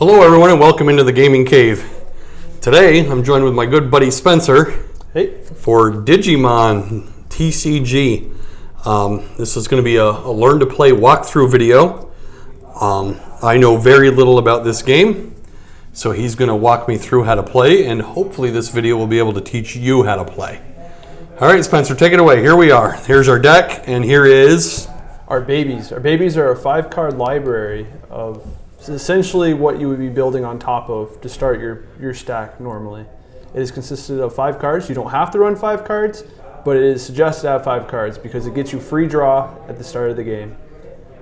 Hello everyone and welcome into the Gaming Cave. Today I'm joined with my good buddy Spencer. Hey. For Digimon TCG. This is going to be a learn to play walkthrough video. I know very little about this game, so he's going to walk me through how to play, and hopefully this video will be able to teach you how to play. Alright Spencer, take it away. Here we are. Here's our deck, and here is our babies. Our babies are a 5-card library of essentially what you would be building on top of to start your stack normally. It is consisted of 5 cards. You don't have to run 5 cards, but it is suggested to have 5 cards because it gets you free draw at the start of the game.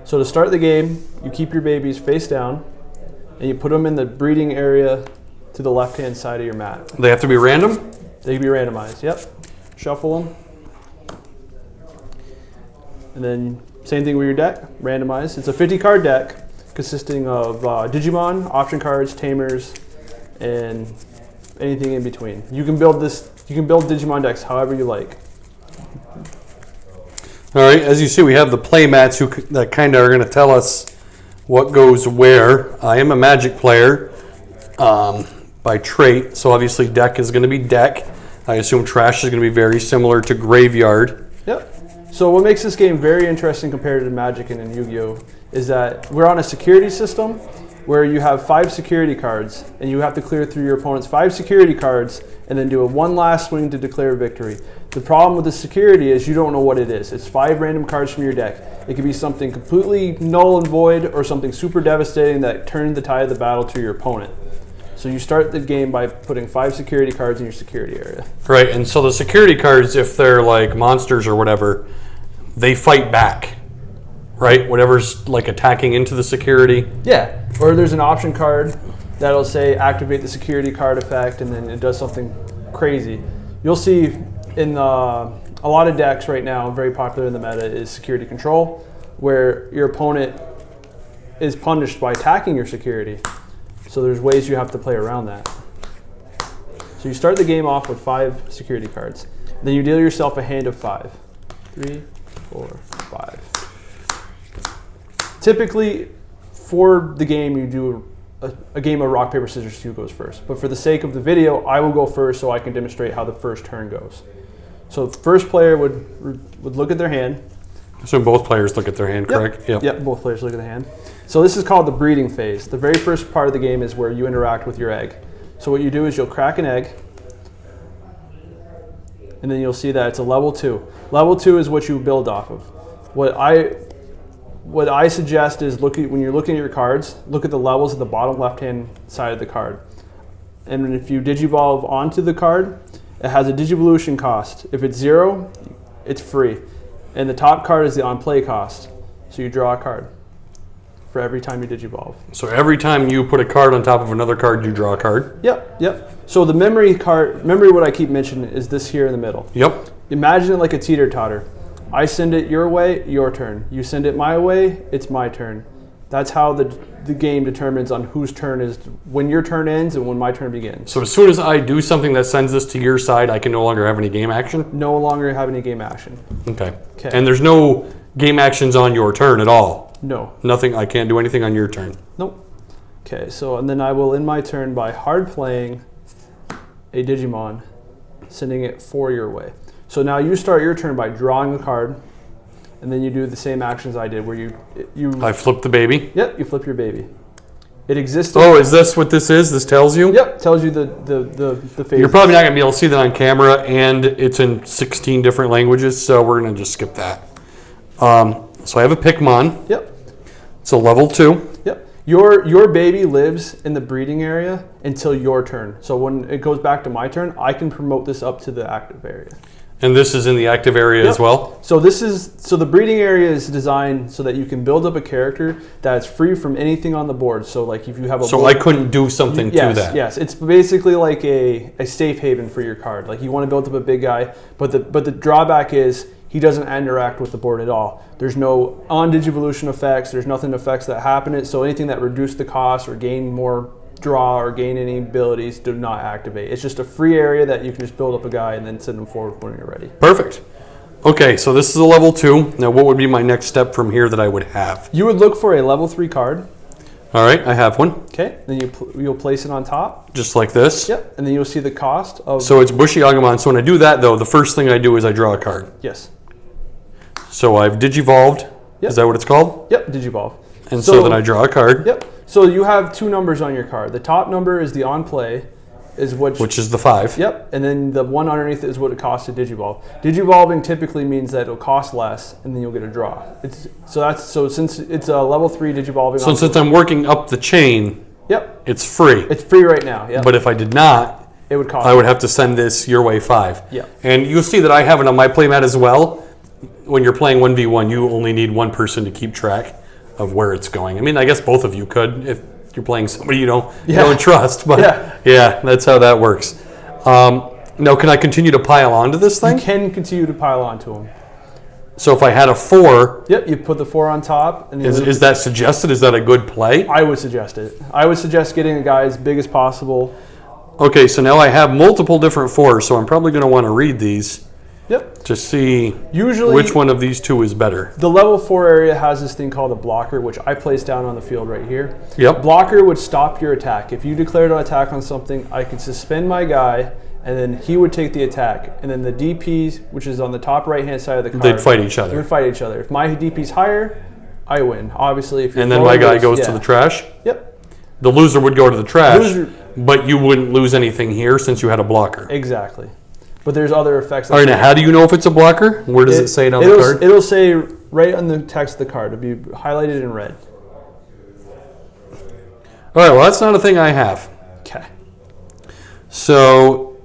So to start the game, you keep your babies face down, and you put them in the breeding area to the left-hand side of your mat. They have to be random? They can be randomized, yep. Shuffle them. And then same thing with your deck, randomized. It's a 50-card deck consisting of Digimon, option cards, tamers, and anything in between. You can build Digimon decks however you like. All right, as you see, we have the play mats that kind of are going to tell us what goes where. I am a Magic player by trait, so obviously deck is going to be deck. I assume trash is going to be very similar to graveyard. Yep. So what makes this game very interesting compared to Magic and in Yu-Gi-Oh! Is that we're on a security system where you have 5 security cards, and you have to clear through your opponent's 5 security cards and then do one last swing to declare victory. The problem with the security is you don't know what it is. It's 5 random cards from your deck. It could be something completely null and void or something super devastating that turned the tide of the battle to your opponent. So you start the game by putting 5 security cards in your security area. Right, and so the security cards, if they're like monsters or whatever, they fight back, right? Whatever's like attacking into the security. Yeah, or there's an option card that'll say activate the security card effect, and then it does something crazy. You'll see in a lot of decks right now, very popular in the meta, is security control, where your opponent is punished by attacking your security. So there's ways you have to play around that. So you start the game off with 5 security cards. Then you deal yourself a hand of 5. 3, 4, 5. Typically, for the game, you do a game of rock, paper, scissors, who goes first. But for the sake of the video, I will go first so I can demonstrate how the first turn goes. So the first player would look at their hand. So both players look at their hand, correct? Yep, both players look at the hand. So this is called the breeding phase. The very first part of the game is where you interact with your egg. So what you do is you'll crack an egg, and then you'll see that it's a level 2. Level 2 is what you build off of. What I suggest is when you're looking at your cards, look at the levels at the bottom left-hand side of the card. And if you digivolve onto the card, it has a digivolution cost. If it's 0, it's free. And the top card is the on-play cost. So you draw a card for every time you digivolve. So every time you put a card on top of another card, you draw a card? Yep. So the memory what I keep mentioning is this here in the middle. Yep. Imagine it like a teeter-totter. I send it your way, your turn. You send it my way, it's my turn. That's how the game determines on whose turn is, when your turn ends and when my turn begins. So as soon as I do something that sends this to your side, I can no longer have any game action? No longer have any game action. Okay. And there's no game actions on your turn at all? No. Nothing, I can't do anything on your turn? Nope. Okay, so and then I will end my turn by hard playing a Digimon, sending it 4 your way. So now you start your turn by drawing a card, and then you do the same actions I did, where you I flip the baby? Yep, you flip your baby. It exists. Oh, is this what this is? This tells you? Yep, tells you the phase. You're probably not going to be able to see that on camera, and it's in 16 different languages, so we're going to just skip that. So I have a Pikmon. Yep. It's a level 2. Yep. Your baby lives in the breeding area until your turn. So when it goes back to my turn, I can promote this up to the active area. And this is in the active area as well? So the breeding area is designed so that you can build up a character that's free from anything on the board. So like if you have a So I couldn't do something to that? Yes, it's basically like a safe haven for your card. Like you want to build up a big guy, but the drawback is he doesn't interact with the board at all. There's no on-digivolution effects, there's nothing effects that happen it, so anything that reduce the cost or gain more draw or gain any abilities do not activate. It's just a free area that you can just build up a guy and then send him forward when you're ready. Perfect. Okay, so this is a level 2. Now what would be my next step from here that I would have? You would look for a level 3 card. All right, I have one. Okay, then you'll place it on top. Just like this. Yep, and then you'll see the cost of... So it's Bushy Agumon. So when I do that, though, the first thing I do is I draw a card. Yes. So I've Digivolved. Yep. Is that what it's called? Yep, Digivolve. And so then I draw a card. Yep. So you have 2 numbers on your card. The top number is the on play, which is the 5. Yep, and then the one underneath is what it costs to Digivolve. Digivolving typically means that it'll cost less, and then you'll get a draw. So since it's a level 3 Digivolving. So since I'm working up the chain, yep, it's free. It's free right now. Yep. But if I did not, it would cost. I would have to send this your way 5. Yeah. And you'll see that I have it on my playmat as well. When you're playing 1v1, you only need one person to keep track of where it's going. I mean, I guess both of you could if you're playing somebody you don't trust. But yeah, that's how that works. Now, can I continue to pile onto this thing? You can continue to pile onto them. So if I had a 4... Yep, you put the 4 on top. And is that suggested? Is that a good play? I would suggest it. I would suggest getting a guy as big as possible. Okay, so now I have multiple different 4s, so I'm probably going to want to read these. Yep. To see usually which one of these 2 is better. The level 4 area has this thing called a blocker, which I place down on the field right here. Yep. Blocker would stop your attack. If you declared an attack on something, I could suspend my guy, and then he would take the attack. And then the DPs, which is on the top right-hand side of the card, they'd fight each other. They would fight each other. If my DP's higher, I win. Obviously, if you're and then my guy goes to the trash? Yep. The loser would go to the trash, but you wouldn't lose anything here since you had a blocker. Exactly. But there's other effects. All right, now how do you know if it's a blocker? Where does it say it on the card? It'll say right on the text of the card. It'll be highlighted in red. All right, well, that's not a thing I have. Okay. So,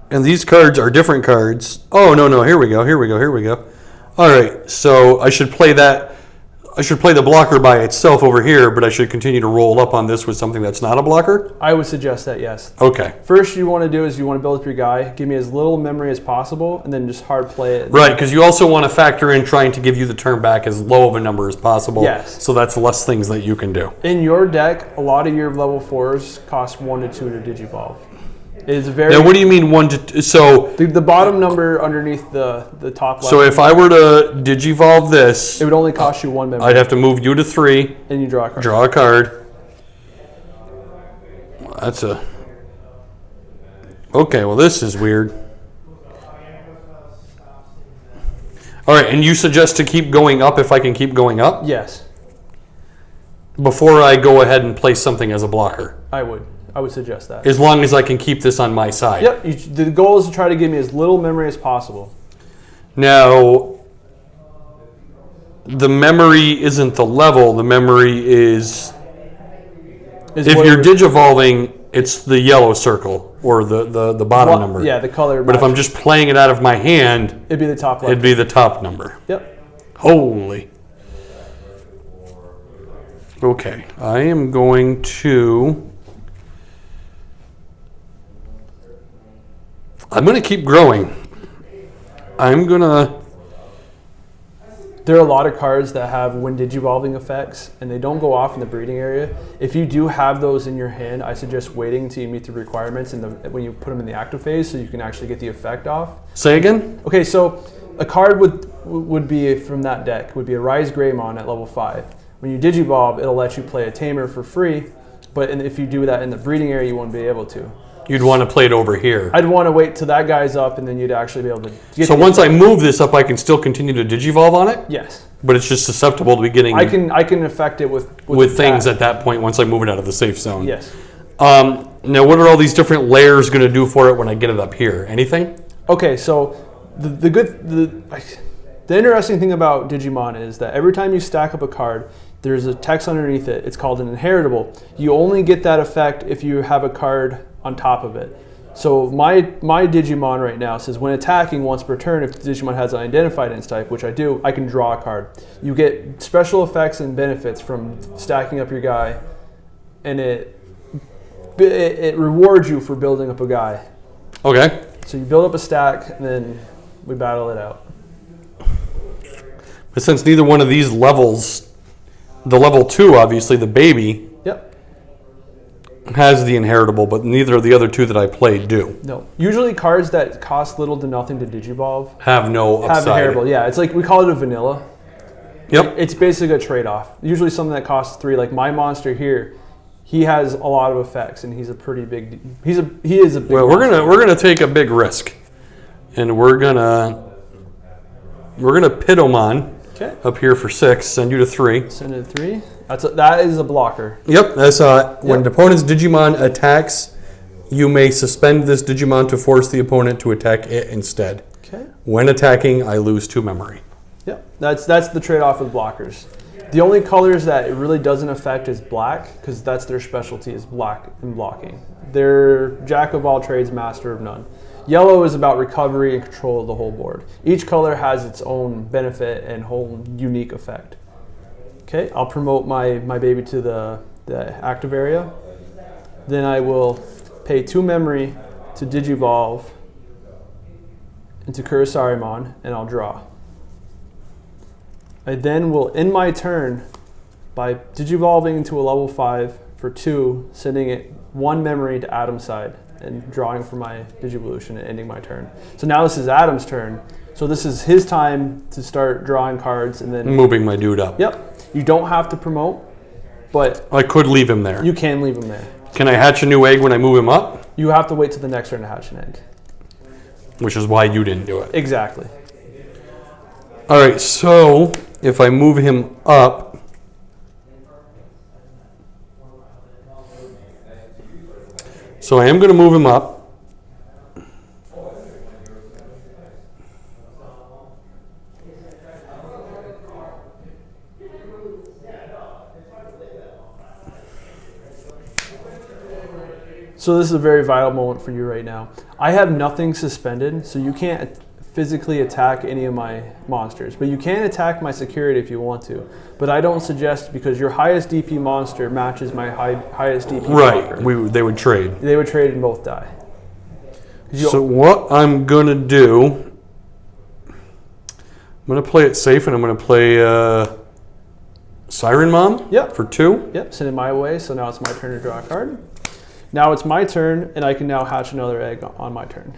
and these cards are different cards. Oh, no, here we go. All right, so I should play that. I should play the blocker by itself over here, but I should continue to roll up on this with something that's not a blocker? I would suggest that, yes. Okay. First you want to do is you want to build up your guy, give me as little memory as possible, and then just hard play it. Right, because you also want to factor in trying to give you the turn back as low of a number as possible. Yes. So that's less things that you can do. In your deck, a lot of your level 4s cost 1 to 2 to Digivolve. It's very. Now, what do you mean 1 to 2? So the bottom number underneath the top left. So if I were to Digivolve this, it would only cost you 1 memory. I'd have to move you to 3. And you draw a card. Draw a card. That's a... Okay, well this is weird. All right, and you suggest to keep going up if I can keep going up? Yes. Before I go ahead and place something as a blocker? I would suggest that. As long as I can keep this on my side? Yep. The goal is to try to give me as little memory as possible. Now, the memory isn't the level. The memory is if you're Digivolving, it's the yellow circle or the bottom number. Yeah, the color. But if I'm just playing it out of my hand, it'd be the top left. It'd be the top number. Yep. Holy. Okay, I am going to... I'm going to keep growing. I'm going to... There are a lot of cards that have when Digivolving effects, and they don't go off in the breeding area. If you do have those in your hand, I suggest waiting until you meet the requirements when you put them in the active phase so you can actually get the effect off. Say again? Okay, so a card would be from that deck, would be a Rise Greymon at level 5. When you Digivolve, it'll let you play a Tamer for free, but if you do that in the breeding area, you won't be able to. You'd want to play it over here. I'd want to wait till that guy's up, and then you'd actually be able to get. So once I move this up, I can still continue to Digivolve on it? Yes. But it's just susceptible to be getting... I can affect it with things at that point once I move it out of the safe zone. Yes. Now, what are all these different layers going to do for it when I get it up here? Anything? Okay, so the interesting thing about Digimon is that every time you stack up a card, there's a text underneath it. It's called an Inheritable. You only get that effect if you have a card on top of it. So my Digimon right now says when attacking once per turn, if the Digimon has an identified int type, which I do, I can draw a card. You get special effects and benefits from stacking up your guy, and it rewards you for building up a guy. Okay. So you build up a stack, and then we battle it out. But since neither one of these levels, the level 2, obviously, the baby, yep, has the Inheritable, but neither of the other 2 that I played do. No. Usually cards that cost little to nothing to Digivolve have no upside. Have Inheritable, yeah. It's like, we call it a vanilla. Yep. It's basically a trade-off. Usually something that costs 3, like my monster here, he has a lot of effects, and he's a pretty big. He is a big. Well, we're gonna take a big risk, and we're gonna Pitomon up here for 6. Send you to 3. Send it to 3. That is a blocker. Yep. That's when the opponent's Digimon attacks, you may suspend this Digimon to force the opponent to attack it instead. Okay. When attacking, I lose 2 memory. Yep. That's the trade-off with blockers. The only colors that it really doesn't affect is black, because that's their specialty, is black and blocking. They're jack of all trades, master of none. Yellow is about recovery and control of the whole board. Each color has its own benefit and whole unique effect. Okay, I'll promote my baby to the active area. Then I will pay 2 memory to Digivolve into Kurisarimon, and I'll draw. I then will end my turn by Digivolving into a level 5 for 2, sending it 1 memory to Adam's side, and drawing for my Digivolution and ending my turn. So now this is Adam's turn. So this is his time to start drawing cards and then moving my dude up. Yep. You don't have to promote, but I could leave him there. You can leave him there. Can I hatch a new egg when I move him up? You have to wait till the next turn to hatch an egg. Which is why you didn't do it. Exactly. All right, so if I move him up, so I am going to move him up. So this is a very vital moment for you right now. I have nothing suspended, so you can't physically attack any of my monsters, but you can attack my security if you want to. But I don't suggest, because your highest DP monster matches my highest DP Right, blocker. they would trade. They would trade and both die. So what I'm going to do, I'm going to play it safe, and I'm going to play Siren Mom for 2. Yep, send it my way, so now it's my turn to draw a card. Now it's my turn, and I can now hatch another egg on my turn.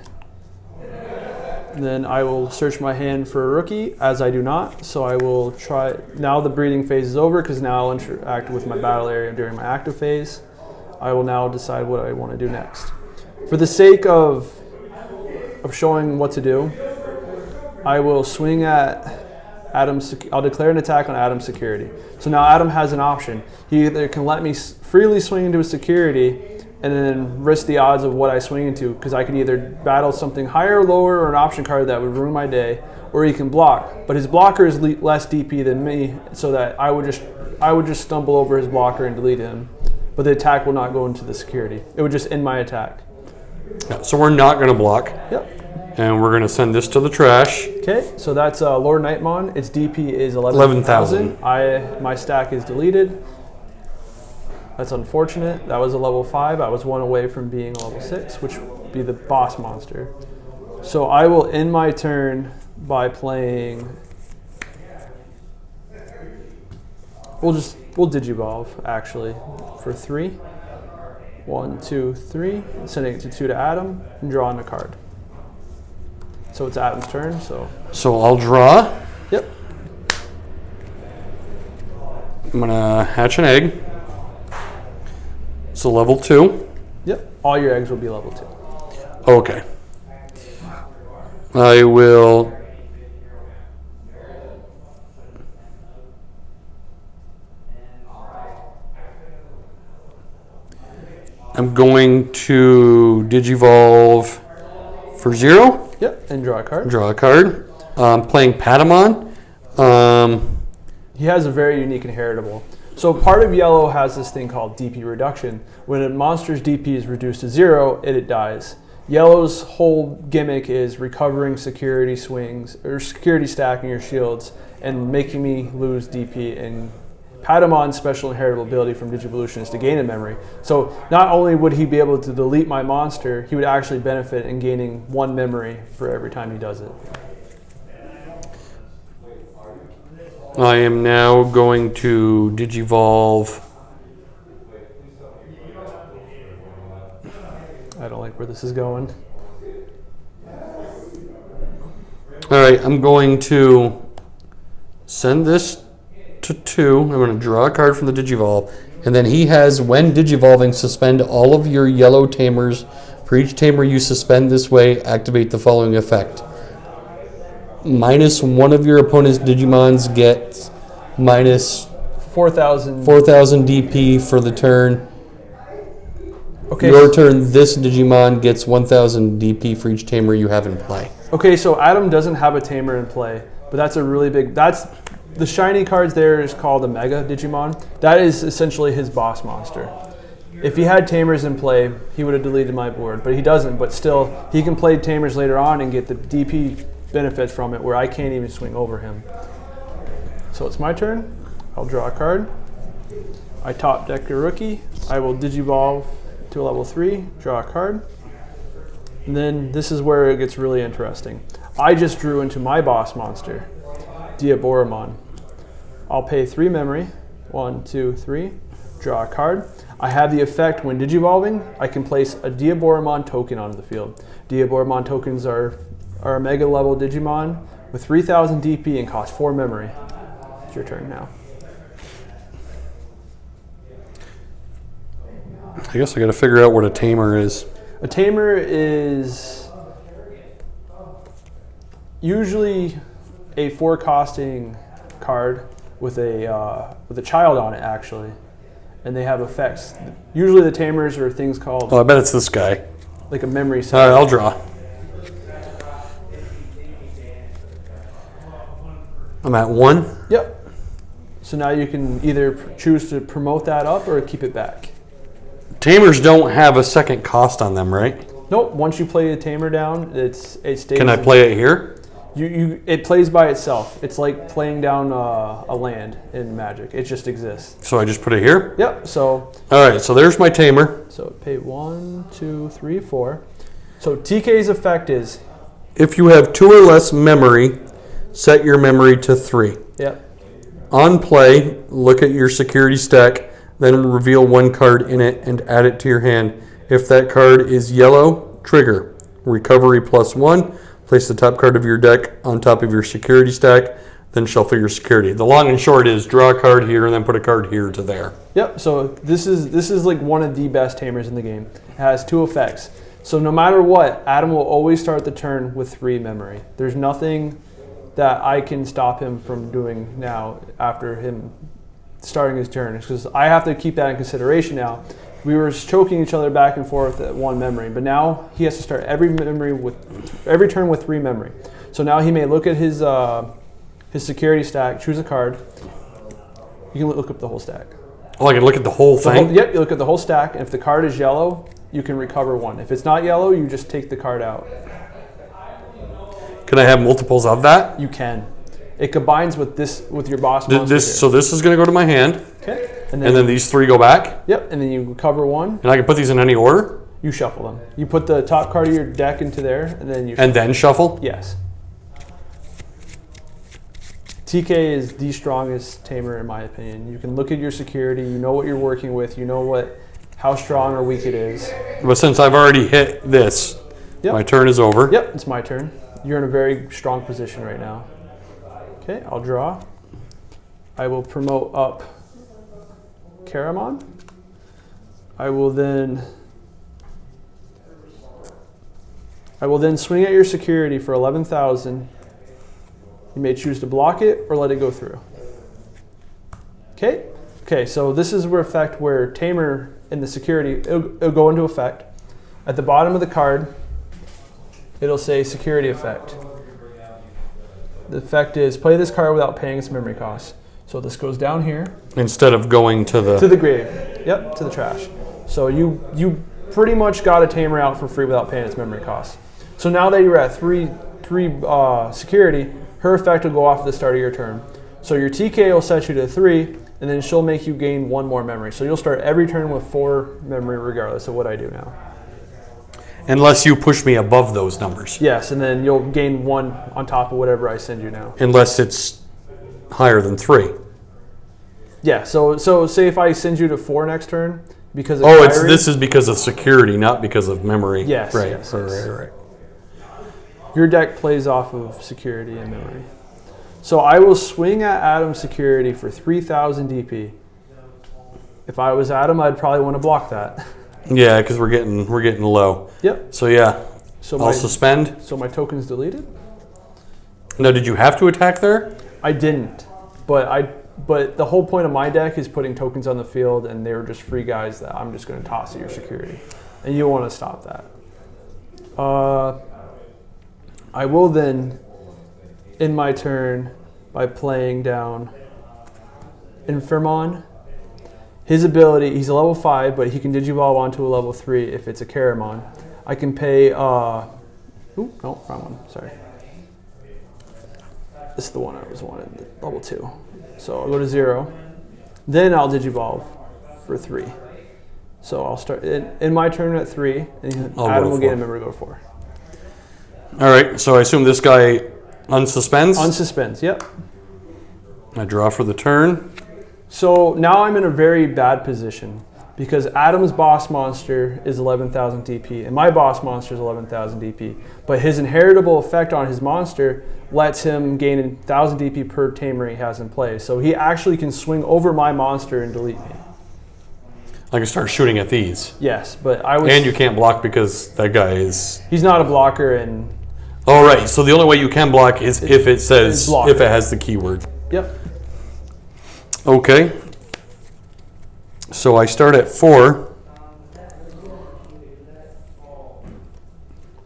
And then I will search my hand for a rookie, as I do not. So I will try. Now the breeding phase is over, because now I'll interact with my battle area during my active phase. I will now decide what I want to do next. For the sake of showing what to do, I will swing at Adam's. I'll declare an attack on Adam's security. So now Adam has an option. He either can let me freely swing into his security and then risk the odds of what I swing into, because I can either battle something higher or lower, or an option card that would ruin my day, or he can block. But his blocker is less DP than me, so that I would just stumble over his blocker and delete him. But the attack will not go into the security. It would just end my attack. Yeah, so we're not going to block. Yep. And we're going to send this to the trash. Okay, so that's Lord Nightmon. Its DP is 11,000. My stack is deleted. That's unfortunate. That was a level 5. I was 1 away from being a level 6, which would be the boss monster. So I will end my turn by playing. We'll Digivolve actually for 3. 1, 2, 3. Sending it to 2 to Adam and drawing a card. So it's Adam's turn. So I'll draw. Yep. I'm gonna hatch an egg. So level 2. Yep. All your eggs will be level 2. Okay. I will. I'm going to Digivolve for 0. Yep. And draw a card. Draw a card. Playing Patamon. He has a very unique inheritable. So part of yellow has this thing called DP reduction. When a monster's DP is reduced to 0, it dies. Yellow's whole gimmick is recovering security swings, or security stacking your shields, and making me lose DP. And Patamon's special inheritable ability from Digivolution is to gain a memory. So not only would he be able to delete my monster, he would actually benefit in gaining 1 memory for every time he does it. I am now going to Digivolve. I don't like where this is going. All right, I'm going to send this to 2. I'm going to draw a card from the Digivolve. And then he has, when Digivolving, suspend all of your yellow tamers. For each tamer you suspend this way, activate the following effect. Minus one of your opponent's Digimons get minus 4,000 DP for the turn. Okay. Your turn, this Digimon gets 1,000 DP for each tamer you have in play. Okay, so Adam doesn't have a tamer in play, but that's a really big... That's the shiny cards there is called a Mega Digimon. That is essentially his boss monster. If he had tamers in play, he would have deleted my board, but he doesn't. But still, he can play tamers later on and get the DP benefit from it where I can't even swing over him. So it's my turn. I'll draw a card. I top deck your rookie. I will Digivolve to a level 3, draw a card. And then this is where it gets really interesting. I just drew into my boss monster, Diaboromon. I'll pay 3 memory. 1, 2, 3. Draw a card. I have the effect when Digivolving, I can place a Diaboromon token onto the field. Diaboromon tokens are a Mega level Digimon with 3,000 DP and cost 4 memory. It's your turn now. I guess I got to figure out what a tamer is. A tamer is usually a 4-costing card with a child on it, actually, and they have effects. Usually the tamers are things called... Oh, I bet it's this guy. Like a memory set. All right, I'll draw. I'm at 1. Yep. So now you can either choose to promote that up or keep it back. Tamers don't have a second cost on them, right? Nope. Once you play a tamer down, it stays. Can I play it here? It plays by itself. It's like playing down a land in Magic. It just exists. So I just put it here? Yep. So. All right. So there's my tamer. So pay 1, 2, 3, 4. So TK's effect is. If you have 2 or less memory, set your memory to 3. Yep. On play, look at your security stack. Then reveal 1 card in it and add it to your hand. If that card is yellow, trigger. Recovery +1. Place the top card of your deck on top of your security stack. Then shuffle your security. The long and short is draw a card here and then put a card here to there. Yep. So this is like one of the best tamers in the game. It has 2 effects. So no matter what, Adam will always start the turn with 3 memory. There's nothing that I can stop him from doing now after him starting his turn, because I have to keep that in consideration now. We were choking each other back and forth at 1 memory, but now he has to start every turn with 3 memory. So now he may look at his security stack, choose a card. You can look up the whole stack. Oh, I can look at the whole thing? Yep, you look at the whole stack, and if the card is yellow, you can recover 1. If it's not yellow, you just take the card out. Can I have multiples of that? You can. It combines with your boss monster. So this is going to go to my hand. Okay. And then these 3 go back? Yep, and then you recover 1. And I can put these in any order? You shuffle them. You put the top card of your deck into there, and then you shuffle. And then shuffle? Yes. TK is the strongest tamer in my opinion. You can look at your security, you know what you're working with, you know how strong or weak it is. But since I've already hit this, my turn is over. Yep, it's my turn. You're in a very strong position right now. Okay, I'll draw. I will promote up Caramon. I will then swing at your security for 11,000. You may choose to block it or let it go through. Okay? Okay, so this is where Tamer and the security, it'll go into effect. At the bottom of the card, it'll say security effect. The effect is play this card without paying its memory cost. So this goes down here. Instead of going to the grave. Yep, to the trash. So you pretty much got a Tamer out for free without paying its memory cost. So now that you're at three security, her effect will go off at the start of your turn. So your TK will set you to 3, and then she'll make you gain 1 more memory. So you'll start every turn with 4 memory regardless of what I do now. Unless you push me above those numbers. Yes, and then you'll gain 1 on top of whatever I send you now. Unless it's higher than 3. Yeah, so say if I send you to 4 next turn because of this is because of security, not because of memory. Yes, right, yes. Right. Your deck plays off of security and memory. So I will swing at Adam's security for 3,000 DP. If I was Adam, I'd probably want to block that. Yeah, because we're getting low. Yep. So yeah, So I'll suspend. So my token's deleted? Now, did you have to attack there? I didn't, but the whole point of my deck is putting tokens on the field, and they were just free guys that I'm just going to toss at your security, and you want to stop that. I will then, in my turn, by playing down Infermon. His ability, he's a level 5, but he can Digivolve onto a level 3 if it's a Karamon. I can pay, no, wrong one, sorry. This is the one I was wanting, level 2. So I'll go to 0. Then I'll Digivolve for 3. So I'll start, in my turn at 3, and Adam will get a member to go to 4. All right, so I assume this guy unsuspends? Unsuspends, yep. I draw for the turn. So now I'm in a very bad position because Adam's boss monster is 11,000 DP and my boss monster is 11,000 DP. But his inheritable effect on his monster lets him gain 1,000 DP per tamer he has in play. So he actually can swing over my monster and delete me. I can start shooting at these. Yes, but I was... And you can't block because that guy is... He's not a blocker and... Oh, right. So the only way you can block is if it says, if it has the keyword. Yep. Okay. So I start at 4.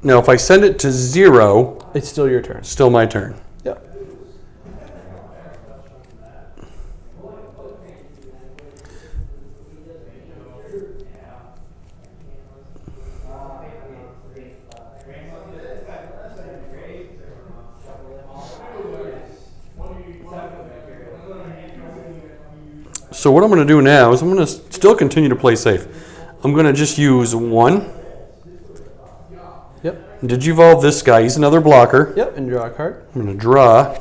Now, if I send it to 0... It's still your turn. Still my turn. Yep. So what I'm going to do now is I'm going to still continue to play safe. I'm going to just use 1. Yep. Digivolve this guy. He's another blocker. Yep, and draw a card. I'm going to draw.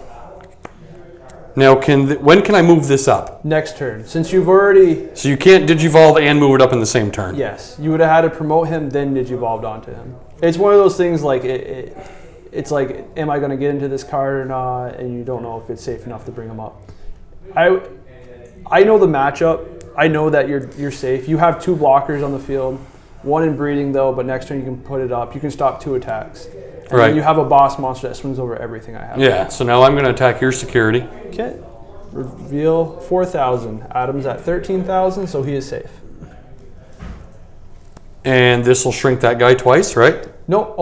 Now, when can I move this up? Next turn. Since you've already... So you can't Digivolve and move it up in the same turn? Yes. You would have had to promote him, then Digivolved onto him. It's one of those things like, it's like, am I going to get into this card or not? And you don't know if it's safe enough to bring him up. I know the matchup. I know that you're safe. You have 2 blockers on the field. 1 in breeding though, but next turn you can put it up. You can stop 2 attacks. And then you have a boss monster that swings over everything I have. Yeah, so now I'm going to attack your security. Okay. Reveal 4,000. Adam's at 13,000, so he is safe. And this will shrink that guy twice, right? No,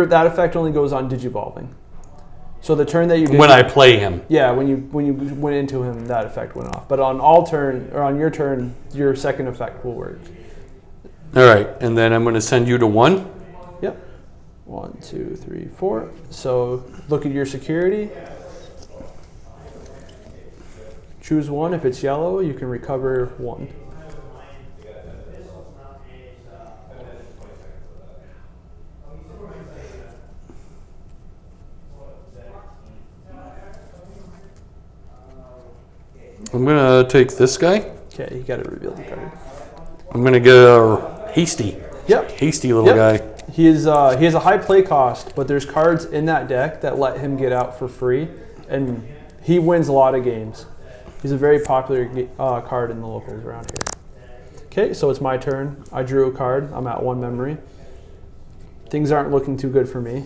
that effect only goes on Digivolving. So the turn that you when I play him. Yeah, when you went into him, that effect went off. But on your turn, your second effect will work. All right, and then I'm going to send you to 1. Yep. 1, 2, 3, 4. So look at your security. Choose 1. If it's yellow, you can recover 1. I'm going to take this guy. Okay, you got to reveal the card. I'm going to get a hasty. Yep. Hasty little guy. He has a high play cost, but there's cards in that deck that let him get out for free, and he wins a lot of games. He's a very popular card in the locals around here. Okay, so it's my turn. I drew a card. I'm at 1 memory. Things aren't looking too good for me.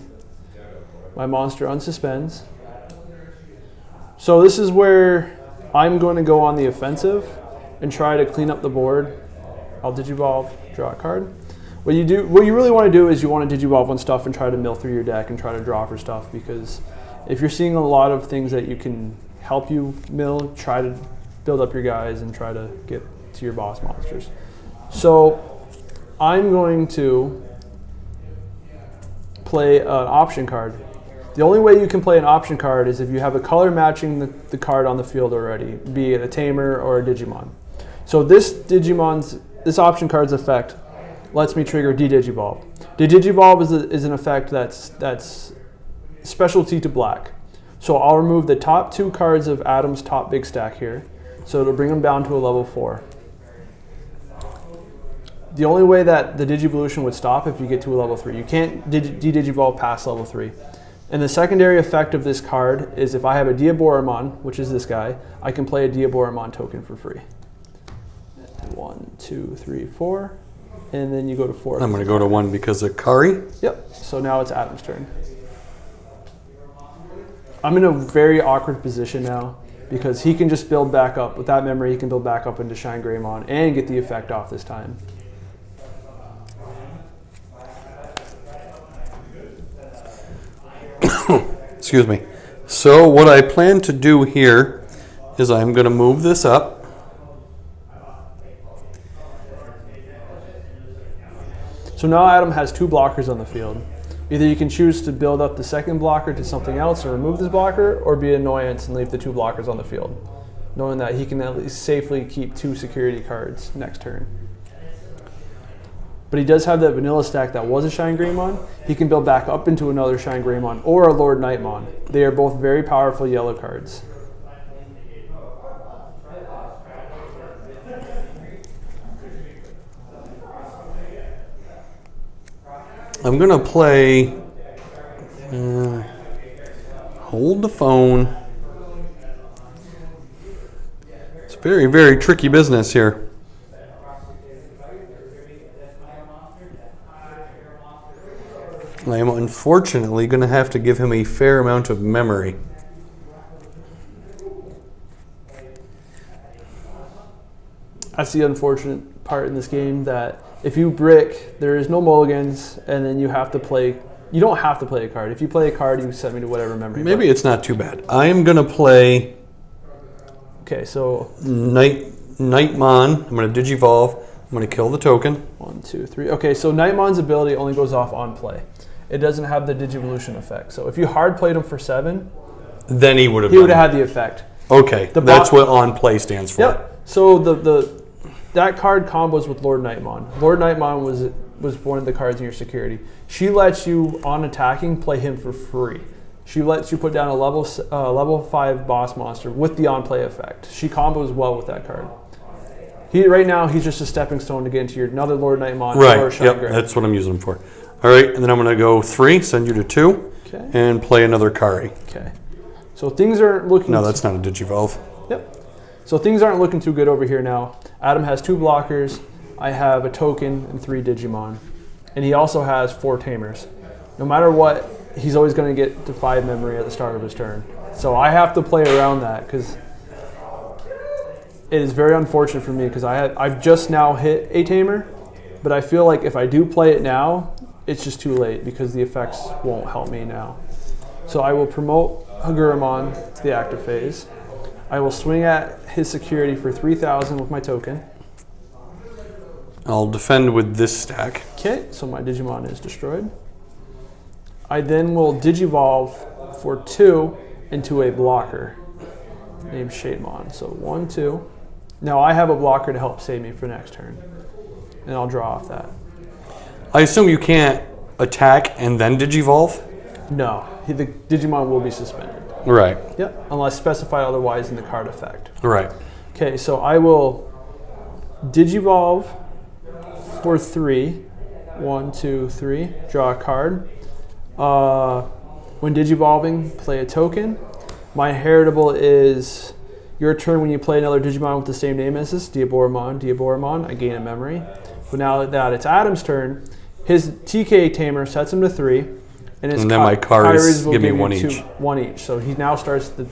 My monster unsuspends. So this is where I'm going to go on the offensive and try to clean up the board. I'll Digivolve, draw a card. What you really want to do is you want to Digivolve on stuff and try to mill through your deck and try to draw for stuff, because if you're seeing a lot of things that you can help you mill, try to build up your guys and try to get to your boss monsters. So I'm going to play an option card. The only way you can play an option card is if you have a color matching the card on the field already, be it a Tamer or a Digimon. So this option card's effect lets me trigger De-Digivolve. De-Digivolve is an effect that's specialty to black. So I'll remove the top 2 cards of Adam's top big stack here. So it'll bring them down to a level 4. The only way that the Digivolution would stop if you get to a level 3. You can't De-Digivolve past level 3. And the secondary effect of this card is if I have a Diaboromon, which is this guy, I can play a Diaboromon token for free. 1, 2, 3, 4. And then you go to 4. I'm going to go to 1 because of Kari. Yep. So now it's Adam's turn. I'm in a very awkward position now because he can just build back up. With that memory, he can build back up into Shine Greymon and get the effect off this time. Excuse me. So what I plan to do here is I'm going to move this up. So now Adam has 2 blockers on the field. Either you can choose to build up the second blocker to something else and remove this blocker, or be an annoyance and leave the 2 blockers on the field, knowing that he can at least safely keep 2 security cards next turn. But he does have that vanilla stack that was a Shine Greymon. He can build back up into another Shine Greymon or a Lord Nightmon. They are both very powerful yellow cards. I'm going to play... hold the phone. It's very, very tricky business here. I am unfortunately going to have to give him a fair amount of memory. That's the unfortunate part in this game, that if you brick, there is no mulligans, and then you have to play. You don't have to play a card. If you play a card, you set me to whatever memory. Maybe it's not too bad. I am going to play... Okay, so... Nightmon. I'm going to Digivolve. I'm going to kill the token. 1, 2, 3. Okay, so Nightmon's ability only goes off on play. It doesn't have the Digivolution effect. So if you hard played him for 7, then he would have had the effect. Okay, that's what on play stands for. Yep. So that card combos with Lord Nightmon. Lord Nightmon was one of the cards in your security. She lets you, on attacking, play him for free. She lets you put down a level 5 boss monster with the on-play effect. She combos well with that card. Right now, he's just a stepping stone to get into your another Lord Nightmon. Right, yep, that's what I'm using him for. All right, and then I'm going to go 3, send you to 2, okay, and play another Kari. Okay. So things aren't looking... No, that's not a Digivolve. Yep. So things aren't looking too good over here now. Adam has 2 blockers. I have a token and 3 Digimon. And he also has 4 tamers. No matter what, he's always going to get to 5 memory at the start of his turn. So I have to play around that, because it is very unfortunate for me, because I've just now hit a tamer, but I feel like if I do play it now, it's just too late, because the effects won't help me now. So I will promote Hagurumon to the active phase. I will swing at his security for 3,000 with my token. I'll defend with this stack. Okay, so my Digimon is destroyed. I then will Digivolve for 2 into a blocker named Shademon. So 1, 2. Now I have a blocker to help save me for next turn, and I'll draw off that. I assume you can't attack and then Digivolve? No, the Digimon will be suspended. Right. Yep, unless specified otherwise in the card effect. Right. Okay, so I will Digivolve for 3. 1, 2, 3. Draw a card. When Digivolving, play a token. My Inheritable is your turn when you play another Digimon with the same name as this. Diaboromon. I gain a memory. But now that it's Adam's turn, his TK Tamer sets him to 3. And then my Karis will give me 1 each. 1 each. So he now starts the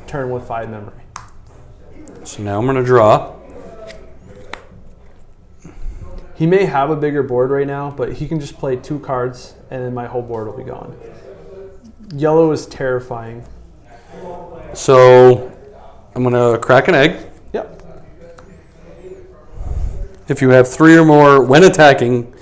turn with 5 memory. So now I'm going to draw. He may have a bigger board right now, but he can just play 2 cards, and then my whole board will be gone. Yellow is terrifying. So I'm going to crack an egg. Yep. If you have 3 or more, when attacking,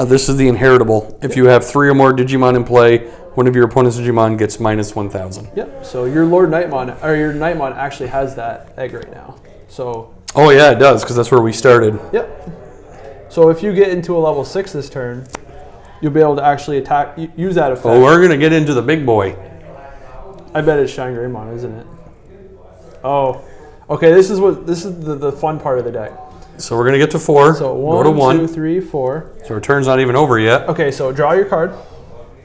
this is the Inheritable. If you have 3 or more Digimon in play, one of your opponent's Digimon gets minus 1,000. Yep. So your Lord Nightmon, or your Nightmon actually has that egg right now. So. Oh yeah, it does, because that's where we started. Yep. So if you get into a level 6 this turn, you'll be able to actually attack, use that effect. Oh, we're gonna get into the big boy. I bet it's Shine Greymon, isn't it? Oh, okay. This is the fun part of the deck. So we're gonna get to 4. So go to 1, 2, 3, 4. So our turn's not even over yet. Okay, so draw your card.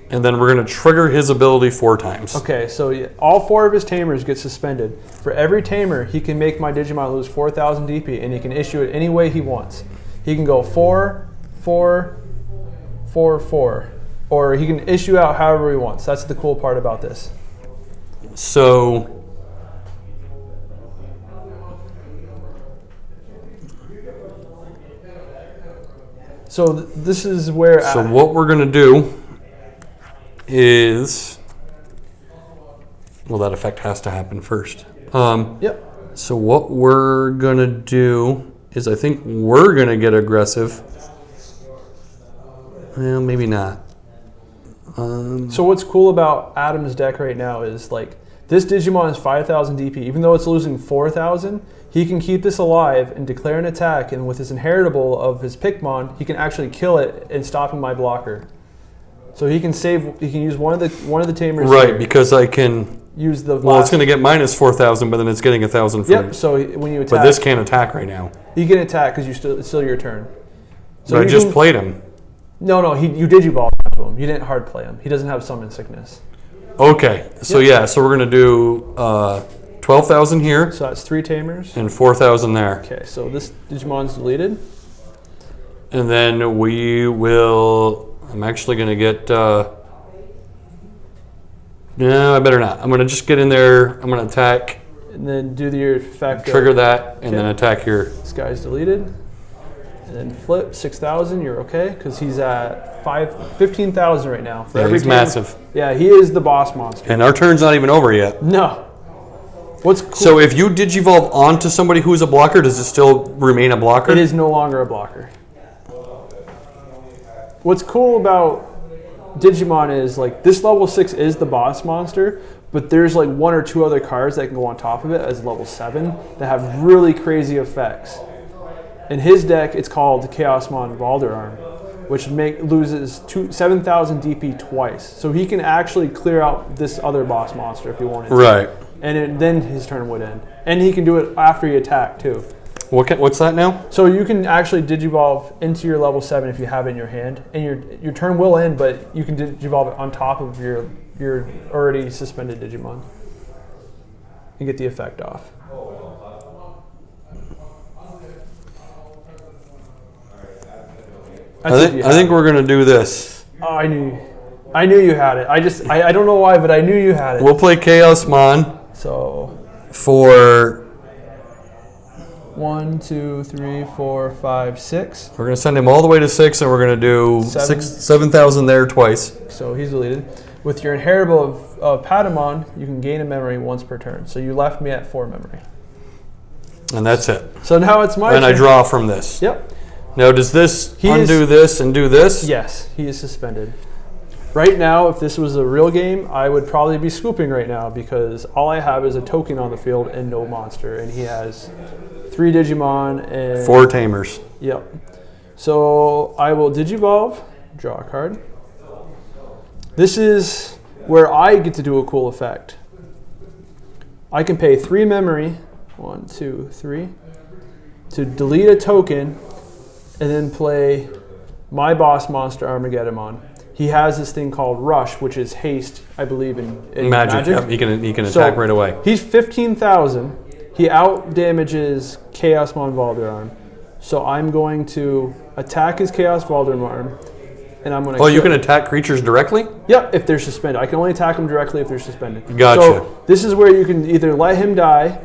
And then we're going to trigger his ability 4 times. Okay, so all 4 of his tamers get suspended. For every tamer, he can make my Digimon lose 4,000 DP, and he can issue it any way he wants. He can go 4, 4, 4, 4, or he can issue out however he wants. That's the cool part about this. So this is where. So what we're gonna do is, well, that effect has to happen first. Yep. So what we're gonna do is, I think we're gonna get aggressive. Well, maybe not. So what's cool about Adam's deck right now is like this Digimon is 5,000 DP. Even though it's losing 4,000, he can keep this alive and declare an attack. And with his Inheritable of his Pikmon, he can actually kill it and stop my blocker. So he can save. He can use one of the tamers. Right, here. Because I can Use the. Well, it's going to get minus 4,000, but then it's getting 1,000 from. Yep. So when you attack, but this can't attack right now. he can attack because it's still your turn. So I just played him. No, you Digivolve to him. You didn't hard play him. He doesn't have summon sickness. Okay, so yeah, so we're going to do 12,000 here. So that's 3 tamers. And 4,000 there. Okay, so this Digimon's deleted. And then we will, I'm actually going to get, no, I better not. I'm going to just get in there, I'm going to attack. And then do your effect. Trigger that, and then attack here. This guy's deleted. And then flip 6,000, you're okay, because he's at 15,000 right now. For every he's massive. Yeah, he is the boss monster. And our turn's not even over yet. No. What's cool? So if you Digivolve onto somebody who's a blocker, does it still remain a blocker? It is no longer a blocker. What's cool about Digimon is like this level 6 is the boss monster, but there's like 1 or 2 other cards that can go on top of it as level 7 that have really crazy effects. In his deck, it's called Chaosmon Valderarm, which loses 7,000 DP twice. So he can actually clear out this other boss monster if he wanted to. Right. And then his turn would end. And he can do it after he attacked too. What's that now? So you can actually Digivolve into your level 7 if you have it in your hand. And your turn will end, but you can Digivolve it on top of your already suspended Digimon. And get the effect off. I think we're going to do this. Oh, I knew you had it. I don't know why, but I knew you had it. We'll play Chaosmon. So for 1, 2, 3, 4, 5, 6. We're going to send him all the way to 6, and we're going to do 7,000 there twice. So he's deleted. With your Inheritable of Patamon, you can gain a memory once per turn. So you left me at 4 memory. And that's it. So now it's my turn. And I draw from this. Yep. Now, does this undo this and do this? Yes, he is suspended. Right now, if this was a real game, I would probably be scooping right now because all I have is a token on the field and no monster. And he has 3 Digimon and 4 tamers. Yep. So I will Digivolve, draw a card. This is where I get to do a cool effect. I can pay 3 memory, 1, 2, 3, to delete a token and then play my boss monster Armageddon. He has this thing called Rush, which is haste, I believe, in Magic. Yep, he can attack right away. He's 15,000. He out damages Chaosmon Valderarm. So I'm going to attack his Chaos Valderarm, and I'm going to. Oh, you can attack creatures directly? Yep, if they're suspended. I can only attack them directly if they're suspended. Gotcha. So this is where you can either let him die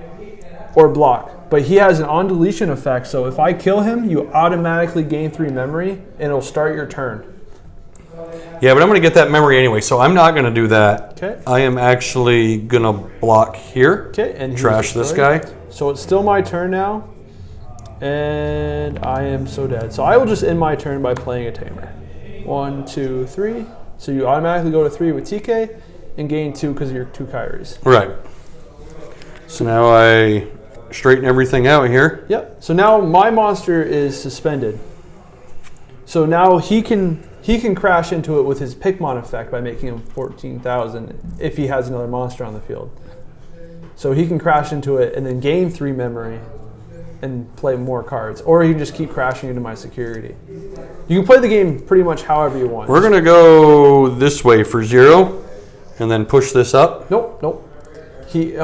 or block. But he has an on-deletion effect, so if I kill him, you automatically gain 3 memory, and it'll start your turn. Yeah, but I'm going to get that memory anyway, so I'm not going to do that. Okay. I am actually going to block here. Okay, and trash this guy. So it's still my turn now, and I am so dead. So I will just end my turn by playing a tamer. 1, 2, 3. So you automatically go to 3 with TK, and gain 2 because of your 2 Kairis. Right. So now I straighten everything out here. Yep. So now my monster is suspended. So now he can crash into it with his Pikmon effect by making him 14,000 if he has another monster on the field. So he can crash into it and then gain 3 memory and play more cards, or he can just keep crashing into my security. You can play the game pretty much however you want. We're gonna go this way for 0, and then push this up. Nope. He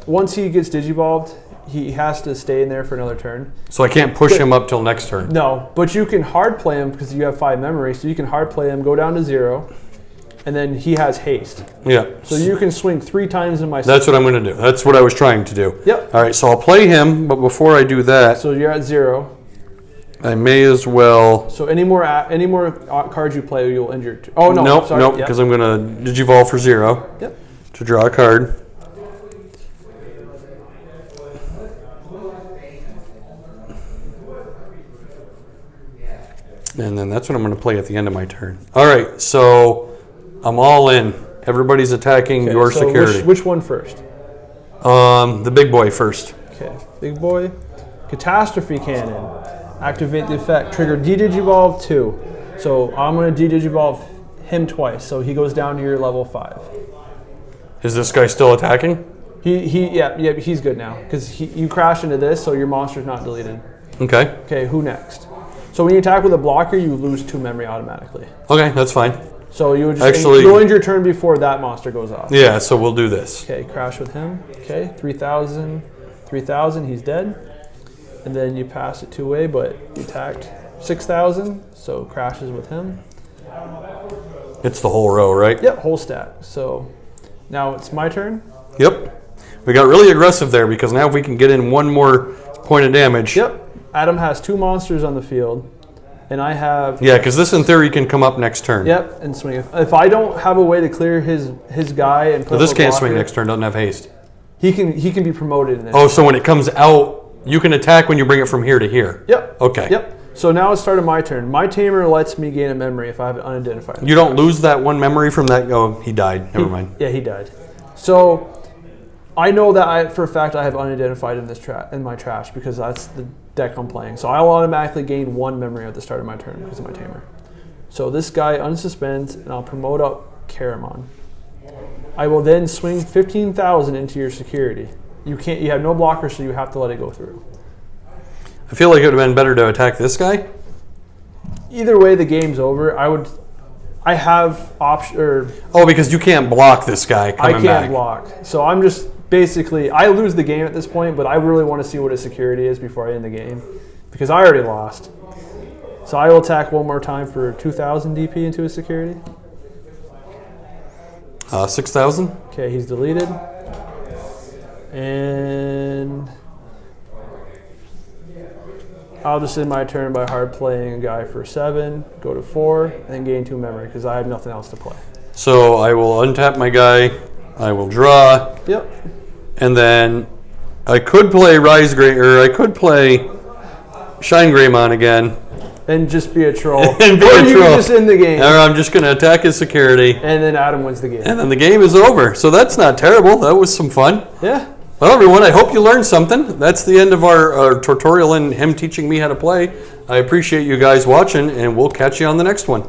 once he gets digivolved, he has to stay in there for another turn. So I can't push him up till next turn. No, but you can hard play him because you have 5 memory, so you can hard play him, go down to 0, and then he has haste. Yeah. So you can swing 3 times in my. That's what I'm going to do. That's what I was trying to do. Yep. All right, so I'll play him, but before I do that, So you're at 0. I may as well. So any more cards you play, you'll injure. Oh no. Nope, sorry. nope, Yep. because I'm going to Digivolve for 0 Yep. to draw a card. And then that's what I'm going to play at the end of my turn. All right, so I'm all in. Everybody's attacking your so security. Which one first? The big boy first. Okay, big boy. Catastrophe Cannon. Activate the effect. Trigger D-Digivolve 2. So I'm going to D-Digivolve him twice. So he goes down to your level 5. Is this guy still attacking? Yeah, he's good now. Because you crash into this, so your monster's not deleted. Okay. Okay, who next? So when you attack with a blocker, you lose 2 memory automatically. Okay, that's fine. So you would just Actually, you'll end your turn before that monster goes off. Yeah, so we'll do this. Okay, crash with him. Okay, 3,000, he's dead. And then you pass it 2-way, but you attacked 6,000, so crashes with him. It's the whole row, right? Yep, whole stack. So now it's my turn. Yep. We got really aggressive there because now if we can get in one more point of damage. Yep. Adam has 2 monsters on the field, and I have. Yeah, because this in theory can come up next turn. Yep, and swing. If I don't have a way to clear his guy and put This up a can't blocker, swing next turn. Doesn't have haste. He can be promoted. In this. Oh, so when it comes out, you can attack when you bring it from here to here. Yep. Okay. Yep. So now it's started my turn. My tamer lets me gain a memory if I have it unidentified. You don't lose that 1 memory from that. Oh, he died. Never mind. Yeah, he died. So I know that for a fact I have unidentified in my trash because that's the deck I'm playing. So I'll automatically gain 1 memory at the start of my turn because of my tamer. So this guy unsuspends, and I'll promote up Caramon. I will then swing 15,000 into your security. You have no blocker, so you have to let it go through. I feel like it would have been better to attack this guy. Either way, the game's over. I have option. Oh, because you can't block this guy coming back. I can't block. So I'm just basically, I lose the game at this point, but I really want to see what his security is before I end the game because I already lost. So I will attack one more time for 2,000 DP into his security. 6,000. Okay, he's deleted. And I'll just end my turn by hard playing a guy for 7, go to 4, and then gain 2 memory because I have nothing else to play. So I will untap my guy. I will draw. Yep. And then I could play Rise Gray, or I could play Shine Greymon again. And just be a troll. And be or a you troll. can just end the game. Or I'm just going to attack his security. And then Adam wins the game. And then the game is over. So that's not terrible. That was some fun. Yeah. Well, everyone, I hope you learned something. That's the end of our tutorial and him teaching me how to play. I appreciate you guys watching, and we'll catch you on the next one.